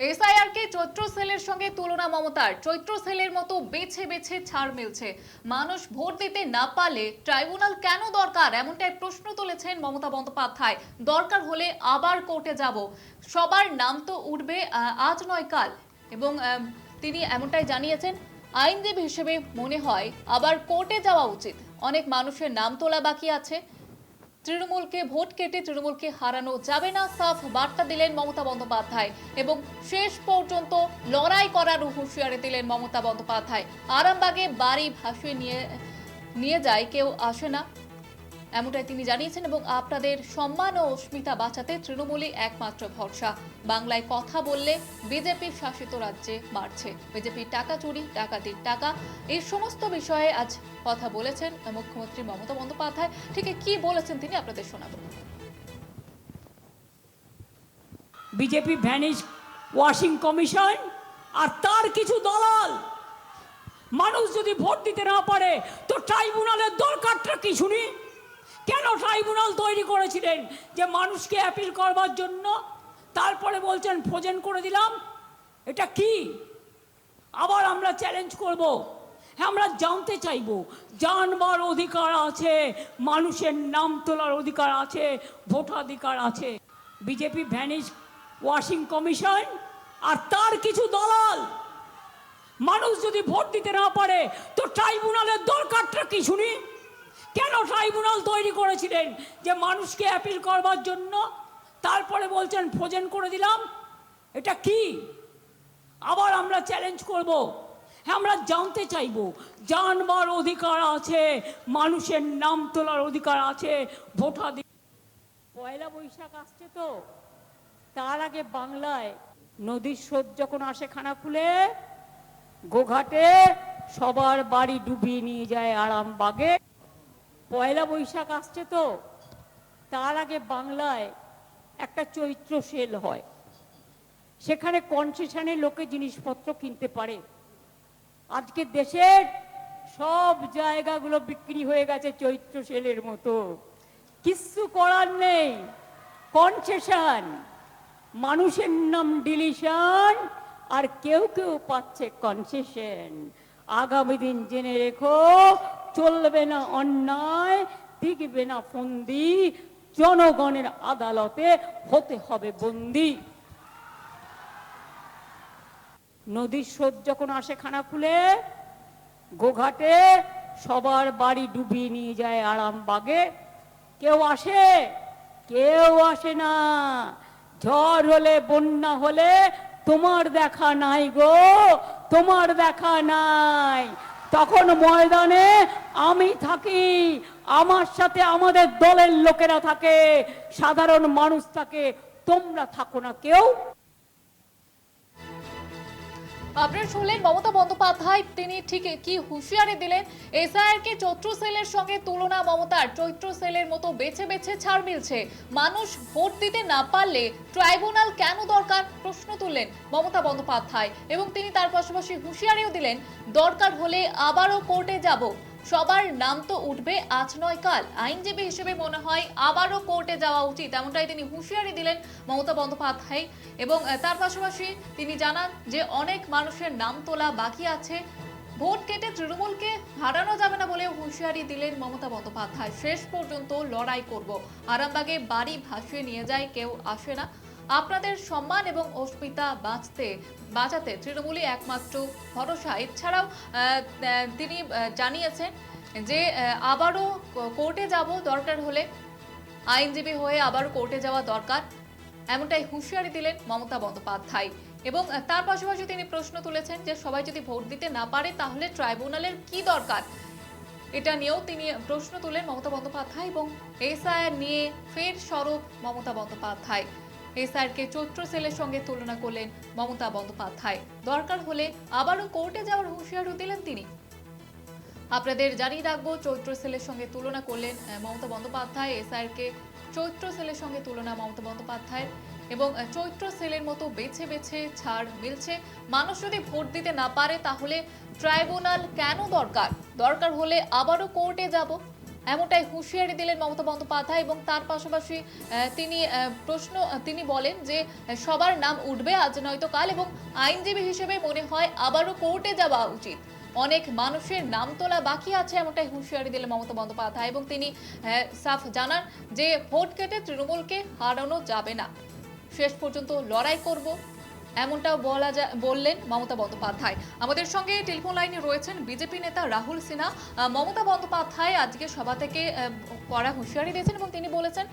SIR কে চৈত্র সেলের সঙ্গে তুলনা মমতার। চৈত্র সেলের মতো বেছে বেছে ছাড় মিলছে। মানুষ ভোট দিতে না পারলে ট্রাইব্যুনাল কেন দরকার, এমনটাই প্রশ্ন তুলেছেন মমতা বন্দ্যোপাধ্যায়। দরকার হলে আবার কোর্টে যাব, সবার নাম তো উঠবে আজ নয় কাল। এবং তিনি এমনটাই জানিয়েছেন, আইনজীবী হিসেবে মনে হয় আবার কোর্টে যাওয়া উচিত। অনেক মানুষের নাম তোলা বাকি আছে। তৃণমূলকে ভোট কেটে তৃণমূলকে হারানো যাবে না, সাফ বার্তা দিলেন মমতা বন্দ্যোপাধ্যায়। এবং শেষ পর্যন্ত লড়াই করার হুঁশিয়ারি দিলেন মমতা বন্দ্যোপাধ্যায়। আরামবাগে বাড়ি ভাসিয়ে নিয়ে যায় কেউ আসে না, এমনটাই তিনি জানিয়েছেন। এবং আপনাদের সম্মান ও অস্মিতা বাঁচাতে তৃণমূলই একমাত্র ভরসা। বাংলায় কথা বললে বিজেপির শাসিত রাজ্যে বাড়ছে বিজেপির টাকা চুরি, ডাকাতির টাকা, এই সমস্ত বিষয়ে আজ কথা বলেছেন মুখ্যমন্ত্রী মমতা বন্দ্যোপাধ্যায়। ঠিক কি বলেছেন তিনি আপনাদের শোনাবো। বিজেপি ভ্যানিশ ওয়াশিং কমিশন আর তার কিছু দলাল। মানুষ যদি ভোট দিতে না পারে তো ট্রাইব্যুনালের দরকারটা কি শুনি? কেন ট্রাইব্যুনাল তৈরি করেছিলেন? যে মানুষকে অ্যাপিল করবার জন্য। তারপরে বলছেন ফ্রোজেন করে দিলাম। এটা কি? আবার আমরা চ্যালেঞ্জ করব, আমরা জানতে চাইব। জানবার অধিকার আছে, মানুষের নাম তোলার অধিকার আছে, ভোটাধিকার আছে। বিজেপি ভ্যানিশ ওয়াশিং কমিশন আর তার কিছু দলাল। মানুষ যদি ভোট দিতে না পারে তো ট্রাইব্যুনালের দরকারটা কি শুনি? কেন ট্রাইব্যুনাল তৈরি করেছিলেন? যে মানুষকে অ্যাপিল করবার জন্য। তারপরে বলছেন ফ্রোজেন করে দিলাম। এটা কি? আবার আমরা চ্যালেঞ্জ করব, আমরা জানতে চাইব। জানবার অধিকার আছে, মানুষের নাম তোলার অধিকার আছে, ভোটাধিকার। পয়লা বৈশাখ আসছে তো, তার আগে বাংলায় নদীর স্রোত যখন আসে খানা খুলে, গোঘাটে সবার বাড়ি ডুবিয়ে নিয়ে যায় আরামবাগে। পয়লা বৈশাখ আসছে তো, তার আগে বাংলায় একটা চৈত্র সেল হয়। সেখানে কনসেশনে লোকে জিনিসপত্র কিনতে পারে। আজকে দেশের সব জায়গাগুলো বিক্রি হয়ে গেছে চৈত্র সেলের মতো। কিচ্ছু করার নেই, কনসেশন। মানুষের নাম ডিলিশন, আর কেউ কেউ পাচ্ছে কনসেশন। আগামী দিন জেনে রেখো, চলবে না অন্যায়, টিকবে না ফন্দি, জনগণের আদালতে হতে হবে বন্দী। নদীর স্রোত যখন আসে খানা খুলে, গোঘাটে সবার বাড়ি ডুবিয়ে নিয়ে যায় আরামবাগে। কেউ আসে? কেউ আসে না। ঝড় হলে, বন্যা হলে তোমার দেখা নাই গো, তোমার দেখা নাই। তখন ময়দানে আমি থাকি, আমার সাথে আমাদের দলের লোকেরা থাকে, সাধারণ মানুষ থাকে। তোমরা থাকো না কেউ। আপনারা শুনলেন মমতা বন্দ্যোপাধ্যায়, তিনি ঠিক কি হুঁশিয়ারি দিলেন। এসআইআর কে চৈত্র সেলের সঙ্গে তুলনা মমতার। চৈত্র সেলের মতো বেছে বেছে ছাড় মিলছে। মানুষ ভোট দিতে না পারলে ট্রাইব্যুনাল কেন দরকার, প্রশ্ন তুললেন মমতা বন্দ্যোপাধ্যায়। এবং তিনি তার পাশাপাশি হুঁশিয়ারিও দিলেন, দরকার হলে আবারও কোর্টে যাব, সবার নাম তো উঠবে আজ নয় কাল। আইনজীবী হিসেবে মনে হয় আবারও কোর্টে যাওয়া উচিত, এমনটাই তিনি হুঁশিয়ারি দিলেন মমতা বন্দ্যোপাধ্যায়। এবং তার পাশাপাশি তিনি জানান যে অনেক মানুষের নাম তোলা বাকি আছে। ভোট কেটে তৃণমূলকে হারানো যাবে না বলেও হুঁশিয়ারি দিলেন মমতা বন্দ্যোপাধ্যায়। শেষ পর্যন্ত লড়াই করব, আরামবাগে বাড়ি ভাসিয়ে নিয়ে যায় কেউ আসে না, আপনাদের সম্মান এবং অস্মিতা বাঁচাতে তৃণমূলই একমাত্র ভরসা। এছাড়াও তিনি জানিয়েছেন যে আবারও কোর্টে যাব, দরকার হলে আইনজীবী হয়ে আবারও কোর্টে যাওয়া দরকার, এমনটাই হুঁশিয়ারি দিলেন মমতা বন্দ্যোপাধ্যায়। এবং তার পাশাপাশি তিনি প্রশ্ন তুলেছেন যে সবাই যদি ভোট দিতে না পারে তাহলে ট্রাইব্যুনালের কি দরকার, এটা নিয়েও তিনি প্রশ্ন তুলেন মমতা বন্দ্যোপাধ্যায়। এবং এসআইআর নিয়ে ফের সরব মমতা বন্দ্যোপাধ্যায়। এসআইআরকে চৈত্র সেলের সঙ্গে তুলনা করলেন মমতা বন্দ্যোপাধ্যায়। দরকার হলে আবারও কোর্টে যাওয়ার হুঁশিয়ারি দিলেন তিনি। আপনাদের জানিয়ে রাখবো, চৈত্র সেলের সঙ্গে তুলনা করলেন মমতা বন্দ্যোপাধ্যায়। এসআইআরকে চৈত্র সেলের সঙ্গে তুলনা মমতা বন্দ্যোপাধ্যায়। এবং চৈত্র সেলের মতো বেছে বেছে ছাড় মিলছে। মানুষ যদি ভোট দিতে না পারে তাহলে ট্রাইব্যুনাল কেন দরকার, দরকার হলে আবারও কোর্টে যাব, এমনটাই হুঁশিয়ারি দিলেন মমতা বন্দ্যোপাধ্যায় এবং তার পাশাপাশি তিনি বলেন যে সবার নাম উঠবে আজ নয়তো কাল এবং আইনজীবী হিসেবে মনে হয় আবারও কোর্টে যাওয়া উচিত। অনেক মানুষের নাম তোলা বাকি আছে, এমনটাই হুঁশিয়ারি দিলেন মমতা বন্দ্যোপাধ্যায় এবং তিনি সাফ জানান যে ভোট কেটে তৃণমূলকে হারানো যাবে না, শেষ পর্যন্ত লড়াই করব, এমনটাও বললেন মমতা বন্দ্যোপাধ্যায়। আমাদের সঙ্গে টেলিফোন লাইনে রয়েছেন বিজেপি নেতা রাহুল সিনহা। মমতা বন্দ্যোপাধ্যায় আজকে সভা থেকে কড়া হুঁশিয়ারি দিয়েছেন এবং তিনি বলেছেন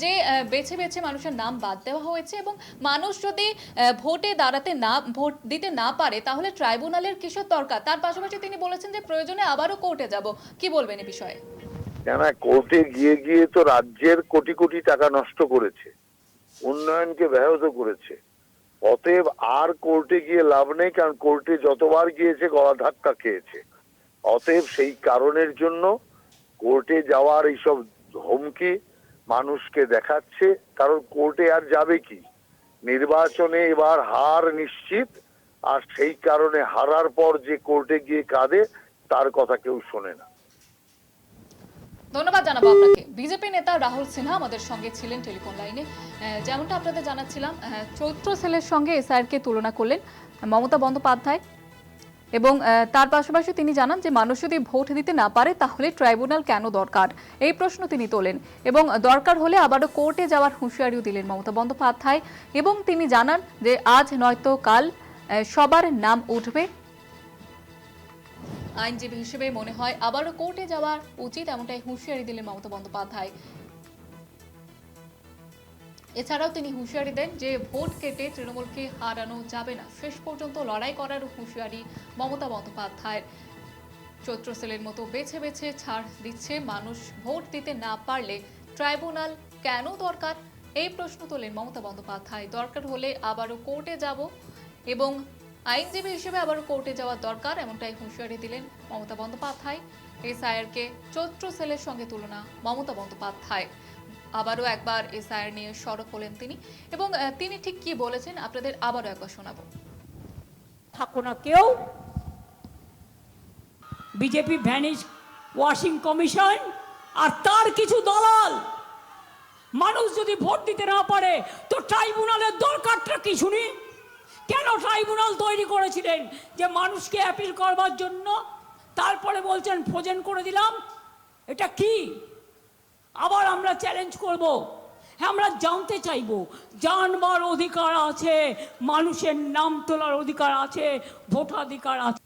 যে বেছে বেছে মানুষের নাম বাদ দেওয়া হয়েছে এবং মানুষ যদি ভোট দিতে না পারে তাহলে ট্রাইব্যুনালের কিসের দরকার। তার পাশাপাশি তিনি বলেছেন যে প্রয়োজনে আবারও কোর্টে যাব। কি বলবেন এই বিষয়ে? কেন কোর্টে গিয়ে গিয়ে তো রাজ্যের কোটি কোটি টাকা নষ্ট করেছে, উন্নয়নকে ব্যাহত করেছে। অতএব আর কোর্টে গিয়ে লাভ নেই, কারণ কোর্টে যতবার গিয়েছে গলা ধাক্কা খেয়েছে। অতএব সেই কারণের জন্য কোর্টে যাওয়ার এইসব হুমকি মানুষকে দেখাচ্ছে, কারণ কোর্টে আর যাবে কি, নির্বাচনে এবার হার নিশ্চিত। আর সেই কারণে হারার পর যে কোর্টে গিয়ে কাঁদে তার কথা কেউ শোনে না। ধন্যবাদ জানাবো আপনাকে। বিজেপি নেতা রাহুল সিনহা আমাদের সঙ্গে ছিলেন টেলিফোন লাইনে। যেমনটা আপনাদের জানাচ্ছিলাম, চৈত্র সেলের সঙ্গে এসআইআরকে তুলনা করলেন মমতা বন্দ্যোপাধ্যায় এবং তার পাশাপাশি তিনি জানান যে মানুষ যদি ভোট দিতে না পারে তাহলে ট্রাইব্যুনাল কেন দরকার, এই প্রশ্ন তিনি তোলেন এবং দরকার হলে আবারও কোর্টে যাওয়ার হুঁশিয়ারিও দিলেন মমতা বন্দ্যোপাধ্যায় এবং তিনি জানান যে আজ নয়তো কাল সবার নাম উঠবে, আইনজীবী হিসেবে মনে হয় আবারও কোর্টে যাওয়ার উচিত, এমনটাই হুঁশিয়ারি দিলেন মমতা বন্দ্যোপাধ্যায়। এছাড়াও তিনি হুঁশিয়ারি দেন যে ভোট কেটে তৃণমূলকে হারানো যাবে না, শেষ পর্যন্ত লড়াই করার হুঁশিয়ারি মমতা বন্দ্যোপাধ্যায়ের। চৈত্র সেলের মতো বেছে বেছে ছাড় দিচ্ছে মানুষ, ভোট দিতে না পারলে ট্রাইব্যুনাল কেন দরকার, এই প্রশ্ন তোলেন মমতা বন্দ্যোপাধ্যায়। দরকার হলে আবারও কোর্টে যাব এবং আইনজীবী হিসেবে আবারও কোর্টে যাওয়ার দরকার, এমনটাই হুঁশিয়ারি দিলেন মমতা বন্দ্যোপাধ্যায়। এসআইআরকে চৈত্র সেলের সঙ্গে তুলনা মমতা বন্দ্যোপাধ্যায়। আবারও একবার এসআইআর নিয়ে সরব হলেন তিনি এবং তিনি ঠিক কি বলেছেন আপনাদের আবারও একবার শোনাবো। থাকো না কেউ, বিজেপি ভ্যানিশ ওয়াশিং কমিশন আর তার কিছু দলাল। মানুষ যদি ভোট দিতে না পারে তো ট্রাইব্যুনালের দরকারটা কি শুনি? কেন ট্রাইব্যুনাল তৈরি করেছিলেন? যে মানুষকে অ্যাপিল করবার জন্য, তারপরে বলছেন ফ্রোজেন করে দিলাম। এটা কি? আবার আমরা চ্যালেঞ্জ করব, আমরা জানতে চাইব, জানবার অধিকার আছে, মানুষের নাম তোলার অধিকার আছে, ভোটাধিকার আছে।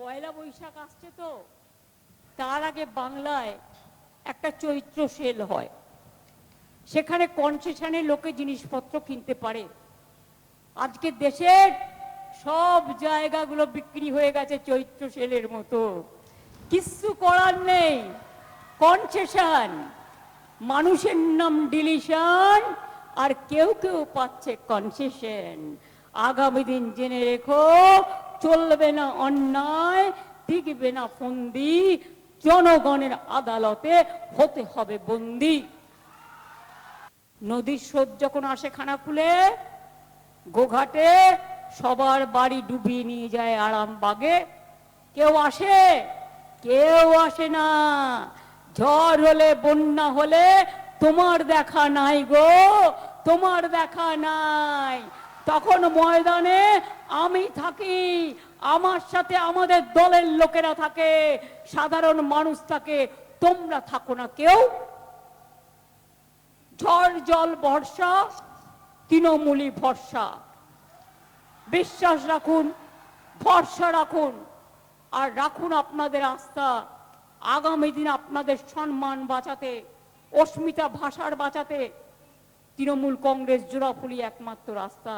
পয়লা বৈশাখ আসছে তো, তার আগে বাংলায় একটা চৈত্র সেল হয়, সেখানে কনসেশনে লোকে জিনিসপত্র কিনতে পারে। আজকে দেশের সব জায়গাগুলো বিক্রি হয়ে গেছে চৈত্র সেলের মতো, কিচ্ছু করার নেই, কনসেশন, মানুষের নাম ডিলিশন, আর কেউ কেউ পাচ্ছে কনসেশন। আগামী দিন জেনে রেখো, চলবে না অন্যায়, টিকবে না ফন্দি, জনগণের আদালতে হতে হবে বন্দী। নদীর স্রোত যখন আসে খানাকুলে, গোঘাটে, সবার বাড়ি ডুবিয়ে নিয়ে যায় আরামবাগে, কেউ আসে? কেউ আসে না। ঝড় হলে, বন্যা হলে তোমার দেখা নাই গো, তোমার দেখা নাই। তখন ময়দানে আমি থাকি, আমার সাথে আমাদের দলের লোকেরা থাকে, সাধারণ মানুষ থাকে, তোমরা থাকো না কেউ। ঝড় জল বর্ষা, তৃণমূলী ভরসা। বিশ্বাস রাখুন, ভরসা রাখুন, আর রাখুন আপনাদের আস্থা। আগামী দিন আপনাদের সম্মান বাঁচাতে, অস্মিতা ভাষার বাঁচাতে তৃণমূল কংগ্রেস জোড়াফুলি একমাত্র রাস্তা।